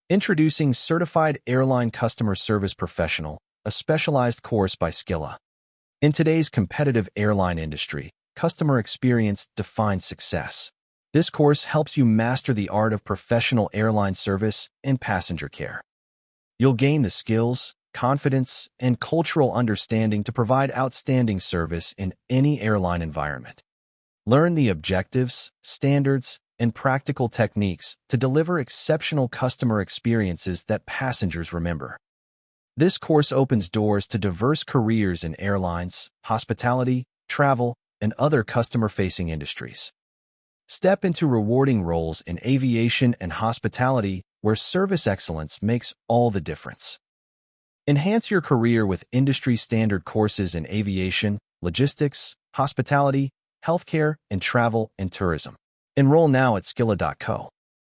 Introducing Certified Airline Customer Service Professional, a specialized course by Sqilah. In today's competitive airline industry, customer experience defines success. This course helps you master the art of professional airline service and passenger care. You'll gain the skills, confidence, and cultural understanding to provide outstanding service in any airline environment. Learn the objectives, standards, and practical techniques to deliver exceptional customer experiences that passengers remember. This course opens doors to diverse careers in airlines, hospitality, travel, and other customer-facing industries. Step into rewarding roles in aviation and hospitality where service excellence makes all the difference. Enhance your career with industry-standard courses in aviation, logistics, hospitality, healthcare, and travel and tourism. Enroll now at Sqilah.co.